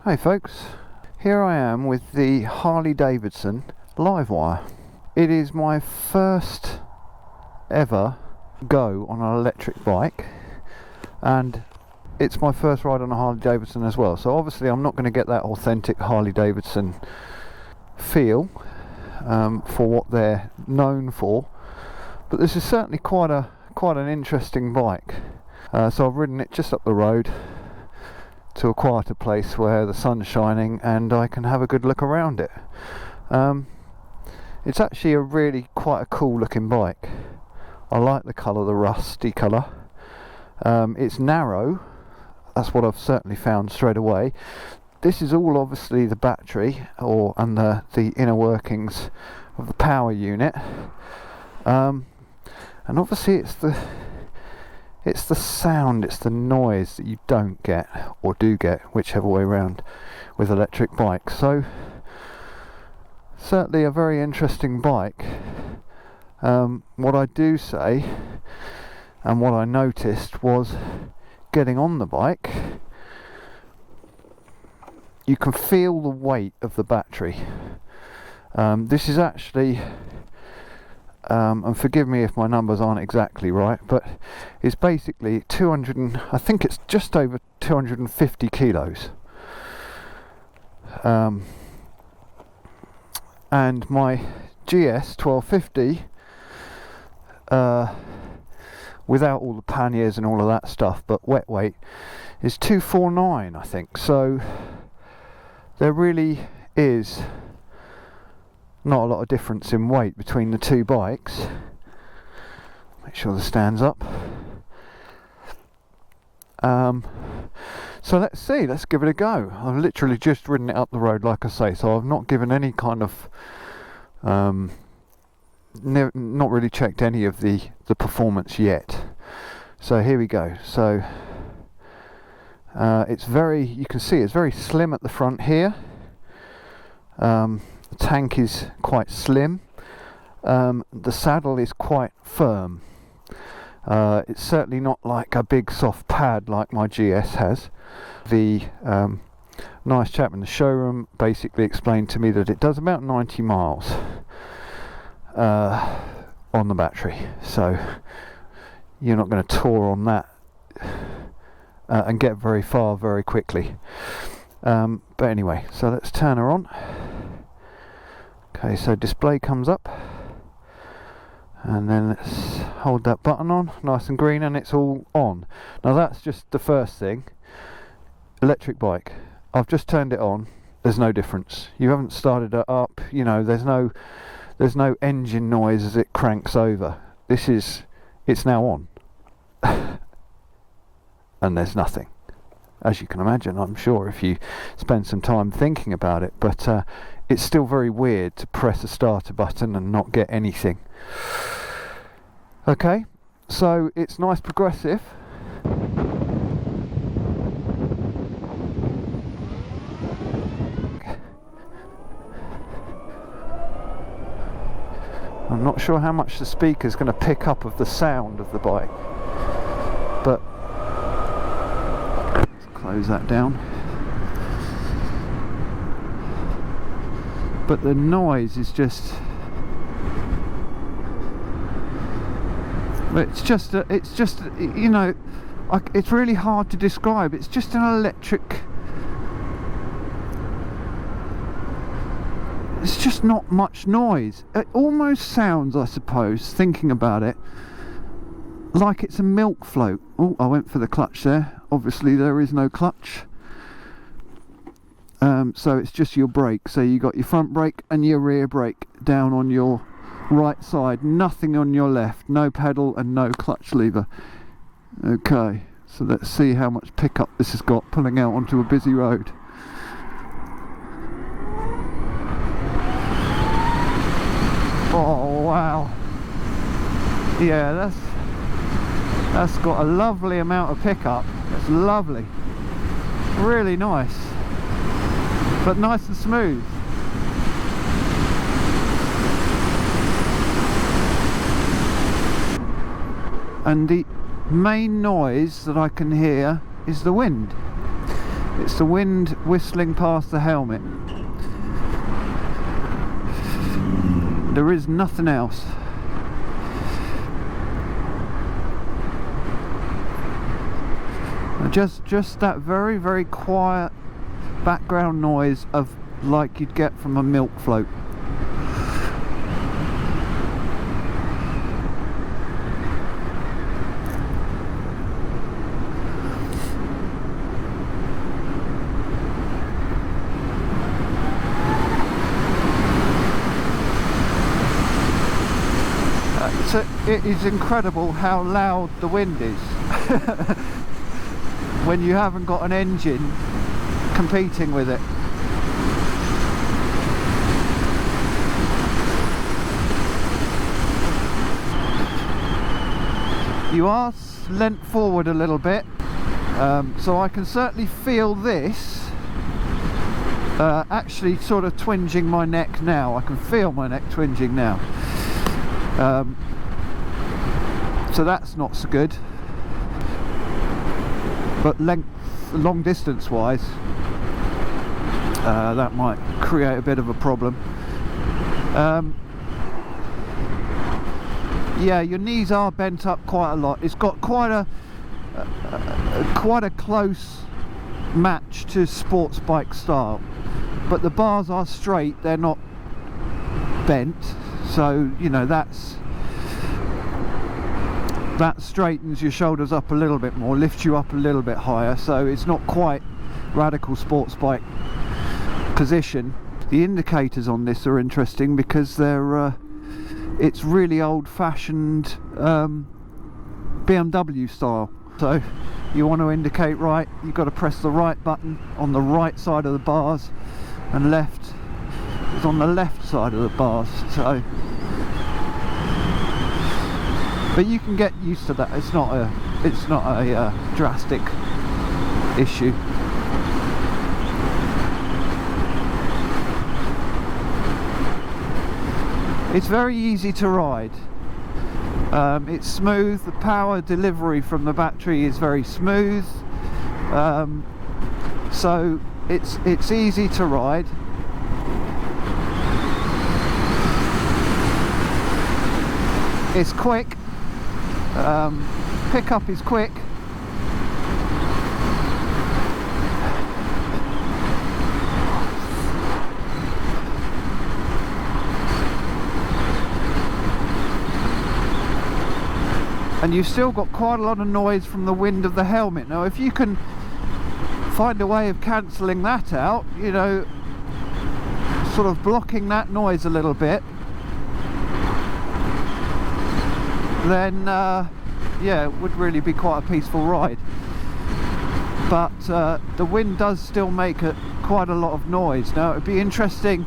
Hey folks, here I am with the Harley Davidson Livewire. It is my first ever go on an electric bike, and it's my first ride on a Harley Davidson as well, so obviously I'm not going to get that authentic Harley Davidson feel for what they're known for, but this is certainly quite an interesting bike. So I've ridden it just up the road to a quieter place where the sun's shining and I can have a good look around it. It's actually quite a cool looking bike. I like the colour, the rusty colour. It's narrow, that's what I've certainly found straight away. This is all obviously the battery and the inner workings of the power unit, and obviously it's the sound, it's the noise that you don't get, or do get, whichever way around, with electric bikes. So, certainly a very interesting bike. What I do say, and what I noticed, was getting on the bike, you can feel the weight of the battery. This is actually... and forgive me if my numbers aren't exactly right, but it's basically I think it's just over 250 kilos. And my GS 1250, without all the panniers and all of that stuff, but wet weight, is 249, I think. So there really is not a lot of difference in weight between the two bikes. Make sure the stand's up. So let's give it a go. I've literally just ridden it up the road, like I say, so I've not given any kind of not really checked any of the performance yet. So here we go. So you can see it's very slim at the front here. The tank is quite slim. The saddle is quite firm. It's certainly not like a big soft pad like my GS has. The nice chap in the showroom basically explained to me that it does about 90 miles on the battery, so you're not going to tour on that and get very far very quickly. But anyway, so let's turn her on. Okay, so display comes up, and then let's hold that button on, nice and green, and it's all on. Now that's just the first thing. Electric bike, I've just turned it on, there's no difference. You haven't started it up, there's no engine noise as it cranks over. It's now on. And there's nothing, as you can imagine, I'm sure, if you spend some time thinking about it, but it's still very weird to press a starter button and not get anything. Okay, so it's nice progressive. I'm not sure how much the speaker's going to pick up of the sound of the bike, but let's close that down. But the noise is it's it's really hard to describe. It's just an electric, it's just not much noise. It almost sounds, I suppose, thinking about it, like it's a milk float. Oh, I went for the clutch there. Obviously there is no clutch. So it's just your brake. So you got your front brake and your rear brake down on your right side, nothing on your left, no pedal and no clutch lever. Okay, so let's see how much pickup this has got pulling out onto a busy road. Oh wow, yeah, that's got a lovely amount of pickup. It's lovely, really nice, but nice and smooth. And the main noise that I can hear is the wind. It's the wind whistling past the helmet. There is nothing else. Just that very, very quiet background noise of like you'd get from a milk float. So it is incredible how loud the wind is when you haven't got an engine competing with it. You are leant forward a little bit, so I can certainly feel this actually sort of twinging my neck now. I can feel my neck twinging now. So that's not so good. But long distance wise, that might create a bit of a problem. Yeah, your knees are bent up quite a lot. It's got quite a close match to sports bike style, but the bars are straight, they're not bent, so you know that straightens your shoulders up a little bit more, lifts you up a little bit higher, so it's not quite radical sports bike position. The indicators on this are interesting because they're it's really old-fashioned BMW style. So you want to indicate right, you've got to press the right button on the right side of the bars, and left is on the left side of the bars. So, but you can get used to that. It's not a drastic issue. It's very easy to ride. It's smooth. The power delivery from the battery is very smooth. So it's easy to ride. It's quick. Pickup is quick. And you've still got quite a lot of noise from the wind of the helmet. Now if you can find a way of cancelling that out, you know, sort of blocking that noise a little bit, then yeah, it would really be quite a peaceful ride. But the wind does still make quite a lot of noise. Now it'd be interesting,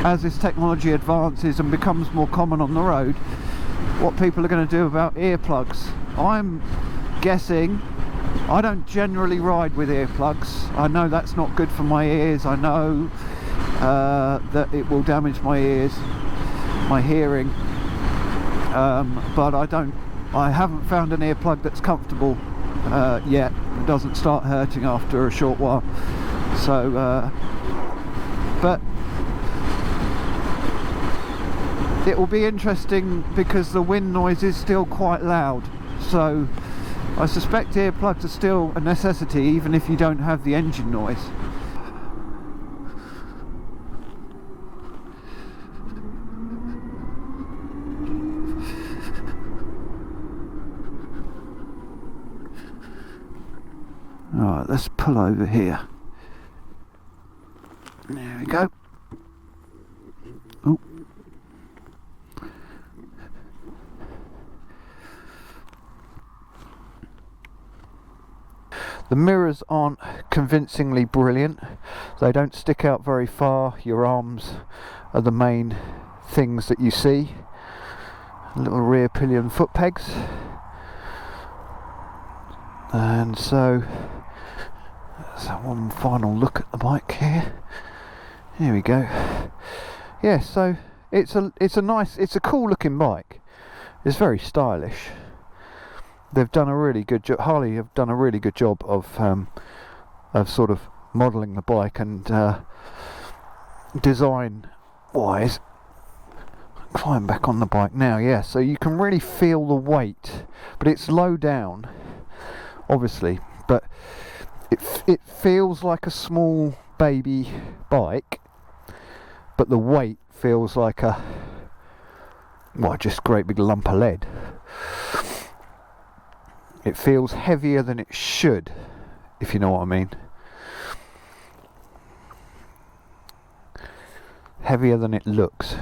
as this technology advances and becomes more common on the road, what people are going to do about earplugs. I'm guessing, I don't generally ride with earplugs. I know that's not good for my ears. I know that it will damage my ears, my hearing. But I haven't found an earplug that's comfortable yet. It doesn't start hurting after a short while. So, but it will be interesting because the wind noise is still quite loud. So I suspect earplugs are still a necessity even if you don't have the engine noise. Alright, let's pull over here. There we go. Oh. The mirrors aren't convincingly brilliant. They don't stick out very far. Your arms are the main things that you see. Little rear pillion foot pegs. And so let's have one final look at the bike here. Here we go. Yeah, so it's a cool looking bike. It's very stylish. they've done a really good job. Harley have done a really good job of sort of modelling the bike and design wise. Climb back on the bike now, yeah, so you can really feel the weight, but it's low down obviously, but it feels like a small baby bike, but the weight feels like a, well, just great big lump of lead. It feels heavier than it should, if you know what I mean. Heavier than it looks.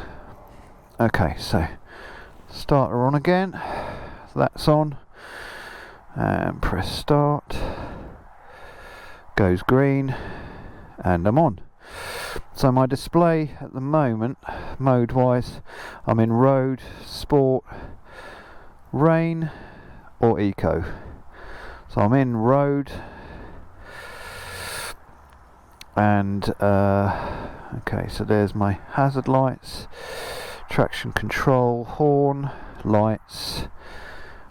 Okay, so starter on again, that's on, and press start, goes green, and I'm on. So my display at the moment, mode wise, I'm in road, sport, rain or eco. So I'm in road, and okay, so there's my hazard lights, traction control, horn, lights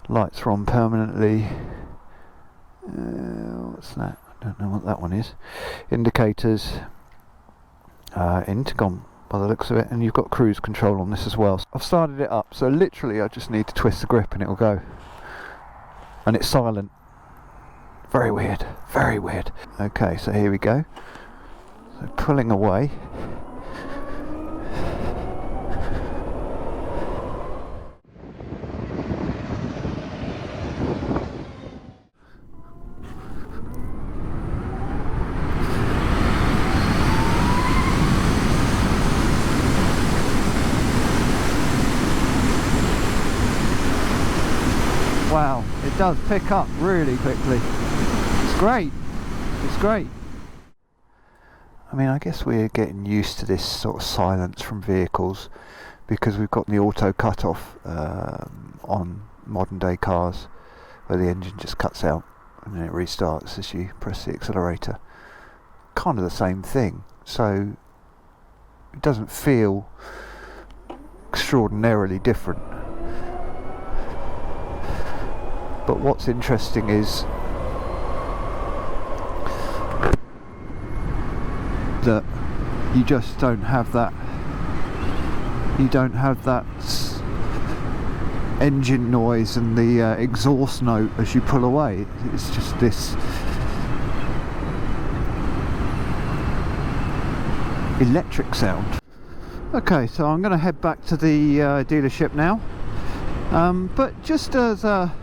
are on permanently. What's that? I don't know what that one is. Indicators, intercom by the looks of it, and you've got cruise control on this as well. So I've started it up, so literally I just need to twist the grip and it'll go. And it's silent. Very weird, very weird. Okay, so here we go. So pulling away. Wow, it does pick up really quickly. It's great. It's great. I mean, I guess we're getting used to this sort of silence from vehicles because we've got the auto cut-off on modern day cars, where the engine just cuts out and then it restarts as you press the accelerator. Kind of the same thing. So it doesn't feel extraordinarily different. But what's interesting is that you just don't have that. You don't have that engine noise and the exhaust note as you pull away. It's just this electric sound. Okay, so I'm going to head back to the dealership now. But just as a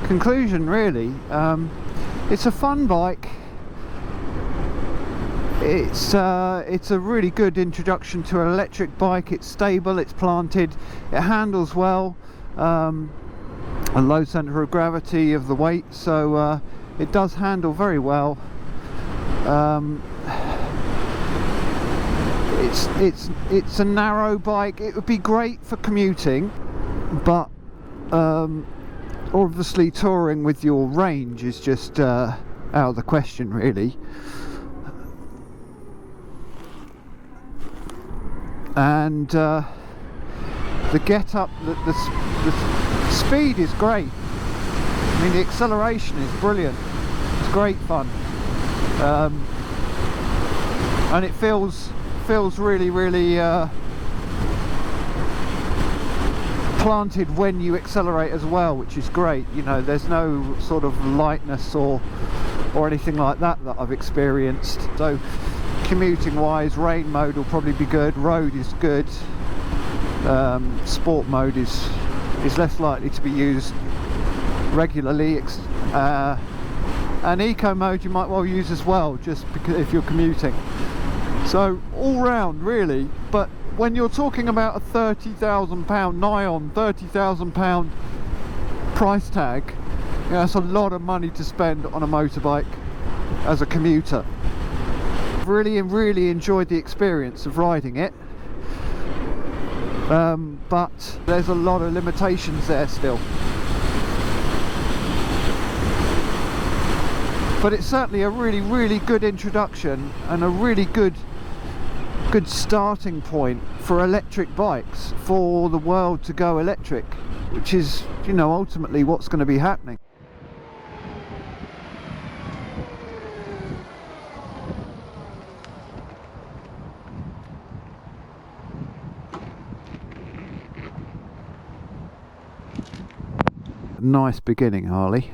conclusion, really, it's a fun bike. It's a really good introduction to an electric bike. It's stable, it's planted, it handles well, a low centre of gravity of the weight, so it does handle very well. It's a narrow bike. It would be great for commuting, but obviously touring with your range is just out of the question, really. And the get up, the speed is great. I mean, the acceleration is brilliant. It's great fun, and it feels really planted when you accelerate as well, which is great. You know, there's no sort of lightness or anything like that I've experienced. So commuting wise, rain mode will probably be good, road is good, sport mode is less likely to be used regularly, and eco mode you might well use as well, just because if you're commuting. So all round, really. But when you're talking about a £30,000 nigh on £30,000 price tag, you know, that's a lot of money to spend on a motorbike as a commuter. I've really enjoyed the experience of riding it, but there's a lot of limitations there still. But it's certainly a really good introduction and a really good starting point for electric bikes, for the world to go electric. which is, you know, ultimately what's going to be happening. Nice beginning, Harley.